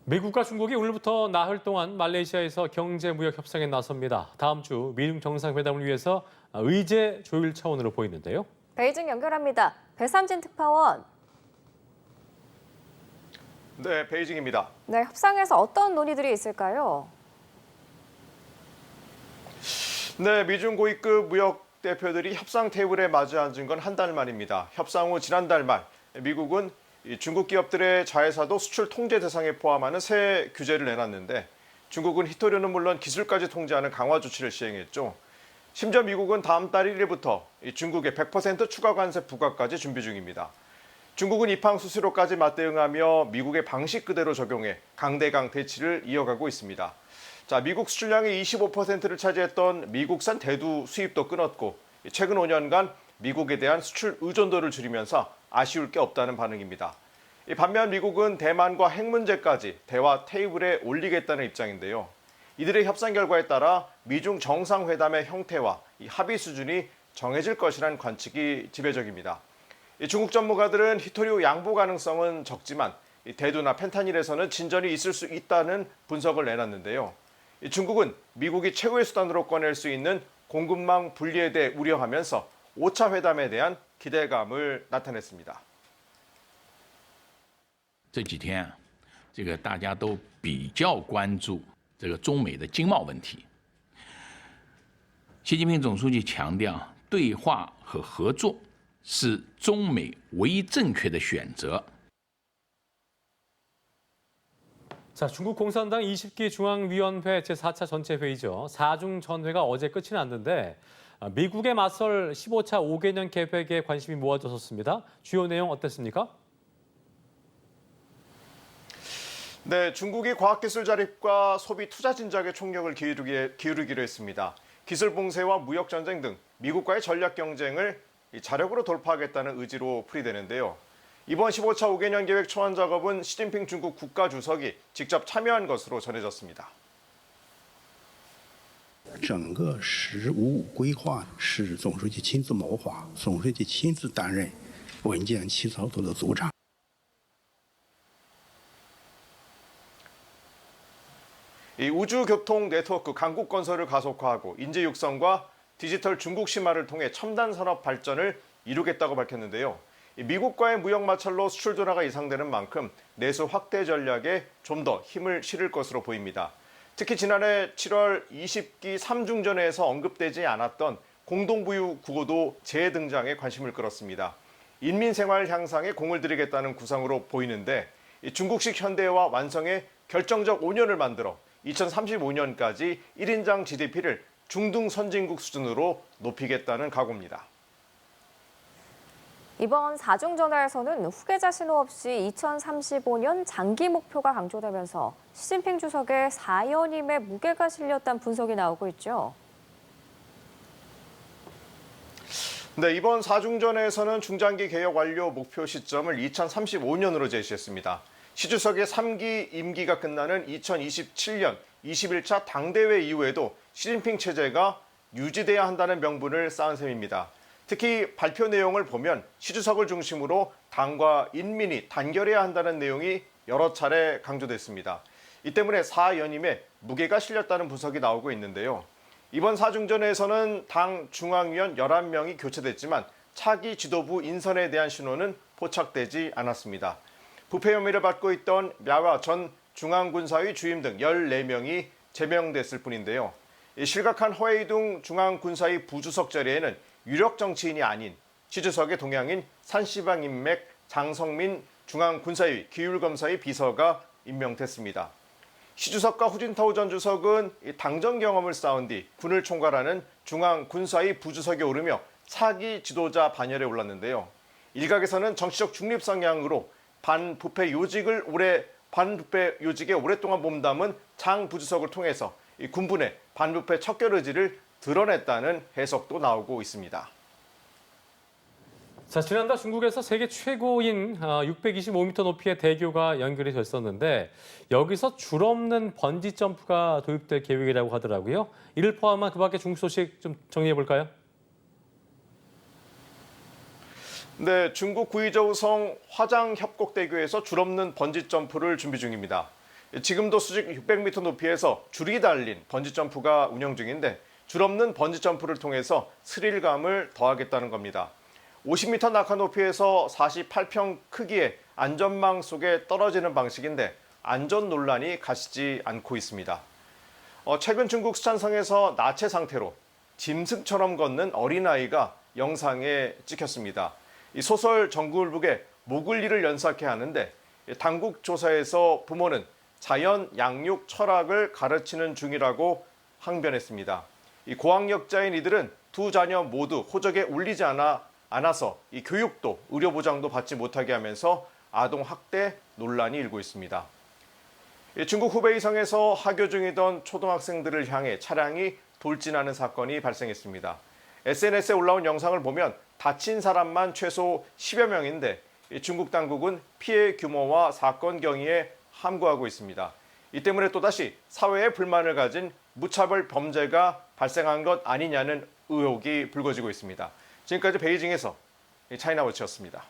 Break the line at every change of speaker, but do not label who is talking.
미국과 중국이 오늘부터 나흘 동안 말레이시아에서 경제무역 협상에 나섭니다. 다음 주 미중 정상회담을 위해서 의제 조율 차원으로 보이는데요.
베이징 연결합니다. 배삼진 특파원.
네, 베이징입니다.
네, 협상에서 어떤 논의들이 있을까요?
네, 미중 고위급 무역 대표들이 협상 테이블에 마주 앉은 건 한 달 만입니다. 협상 후 지난달 말 미국은 중국 기업들의 자회사도 수출 통제 대상에 포함하는 새 규제를 내놨는데 중국은 히토류는 물론 기술까지 통제하는 강화 조치를 시행했죠. 심지어 미국은 다음 달 1일부터 중국의 100% 추가 관세 부과까지 준비 중입니다. 중국은 이팡 수수료까지 맞대응하며 미국의 방식 그대로 적용해 강대강 대치를 이어가고 있습니다. 자, 미국 수출량의 25%를 차지했던 미국산 대두 수입도 끊었고 최근 5년간 미국에 대한 수출 의존도를 줄이면서 아쉬울 게 없다는 반응입니다. 반면 미국은 대만과 핵 문제까지 대화 테이블에 올리겠다는 입장인데요. 이들의 협상 결과에 따라 미중 정상회담의 형태와 합의 수준이 정해질 것이라는 관측이 지배적입니다. 중국 전문가들은 히토류 양보 가능성은 적지만 대두나 펜타닐에서는 진전이 있을 수 있다는 분석을 내놨는데요. 중국은 미국이 최후의 수단으로 꺼낼 수 있는 공급망 분리에 대해 우려하면서 5차 회담에 대한 기대감을 나타냈습니다.
这几天，大家都比较关注中美的经贸问题。习近平总书记强调，对话和合作是中美唯一正确的选择。
자, 중국 공산당 20기 중앙위원회 제4차 전체 회의죠. 4중 전회가 어제 끝이 났는데 미국에 맞설 15차 5개년 계획에 관심이 모아졌습니다. 주요 내용 어땠습니까?
네, 중국이 과학기술 자립과 소비 투자 진작에 총력을 기울이기로 했습니다. 기술 봉쇄와 무역 전쟁 등 미국과의 전략 경쟁을 자력으로 돌파하겠다는 의지로 풀이되는데요. 이번 15차 5개년 계획 초안 작업은 시진핑 중국 국가주석이 직접 참여한 것으로 전해졌습니다.
整个实务规划是总书记亲自谋划，总书记亲自担任文件起草组的组长。
이 우주교통 네트워크 강국 건설을 가속화하고 인재 육성과 디지털 중국 심화를 통해 첨단 산업 발전을 이루겠다고 밝혔는데요. 미국과의 무역 마찰로 수출 둔화가 예상되는 만큼 내수 확대 전략에 좀 더 힘을 실을 것으로 보입니다. 특히 지난해 7월 20기 3중전에서 언급되지 않았던 공동부유 구호도 재등장에 관심을 끌었습니다. 인민생활 향상에 공을 들이겠다는 구상으로 보이는데 중국식 현대화 완성에 결정적 5년을 만들어 2035년까지 1인당 GDP를 중등 선진국 수준으로 높이겠다는 각오입니다.
이번 4중 전화에서는 후계자 신호 없이 2035년 장기 목표가 강조되면서 시진핑 주석의 4연임에 무게가 실렸다는 분석이 나오고 있죠.
네, 이번 4중전에서는 중장기 개혁 완료 목표 시점을 2035년으로 제시했습니다. 시 주석의 3기 임기가 끝나는 2027년 21차 당대회 이후에도 시진핑 체제가 유지돼야 한다는 명분을 쌓은 셈입니다. 특히 발표 내용을 보면 시 주석을 중심으로 당과 인민이 단결해야 한다는 내용이 여러 차례 강조됐습니다. 이 때문에 4연임에 무게가 실렸다는 분석이 나오고 있는데요. 이번 4중전에서는 당 중앙위원 11명이 교체됐지만 차기 지도부 인선에 대한 신호는 포착되지 않았습니다. 부패 혐의를 받고 있던 랴와 전 중앙군사위 주임 등 14명이 제명됐을 뿐인데요. 실각한 허웨이둥 중앙군사위 부주석 자리에는 유력 정치인이 아닌 시 주석의 동양인 산시방 인맥 장성민 중앙군사위 기율검사위 비서가 임명됐습니다. 시 주석과 후진타오 전 주석은 당정 경험을 쌓은 뒤 군을 총괄하는 중앙군사위 부주석에 오르며 차기 지도자 반열에 올랐는데요. 일각에서는 정치적 중립 성향으로 반부패 요직에 오랫동안 몸담은 장 부주석을 통해서 군부의 반부패 척결 의지를 드러냈다는 해석도 나오고 있습니다.
자, 지난달 중국에서 세계 최고인 625m 높이의 대교가 연결이 됐었는데 여기서 줄없는 번지 점프가 도입될 계획이라고 하더라고요. 이를 포함한 그 밖의 중국 소식 좀 정리해 볼까요?
네, 중국 구이저우성 화장협곡대교에서 줄없는 번지 점프를 준비 중입니다. 지금도 수직 600m 높이에서 줄이 달린 번지점프가 운영 중인데 줄 없는 번지점프를 통해서 스릴감을 더하겠다는 겁니다. 50m 낙하 높이에서 48평 크기의 안전망 속에 떨어지는 방식인데 안전 논란이 가시지 않고 있습니다. 최근 중국 수촨성에서 나체 상태로 짐승처럼 걷는 어린아이가 영상에 찍혔습니다. 이 소설 정글북의 모글리를 연상케 하는데 당국 조사에서 부모는 자연 양육 철학을 가르치는 중이라고 항변했습니다. 이 고학력자인 이들은 두 자녀 모두 호적에 올리지 않아서 이 교육도 의료 보장도 받지 못하게 하면서 아동 학대 논란이 일고 있습니다. 중국 후베이성에서 하교 중이던 초등학생들을 향해 차량이 돌진하는 사건이 발생했습니다. SNS에 올라온 영상을 보면 다친 사람만 최소 10여 명인데 중국 당국은 피해 규모와 사건 경위에 함구하고 있습니다. 이 때문에 또다시 사회에 불만을 가진 무차별 범죄가 발생한 것 아니냐는 의혹이 불거지고 있습니다. 지금까지 베이징에서 차이나워치였습니다.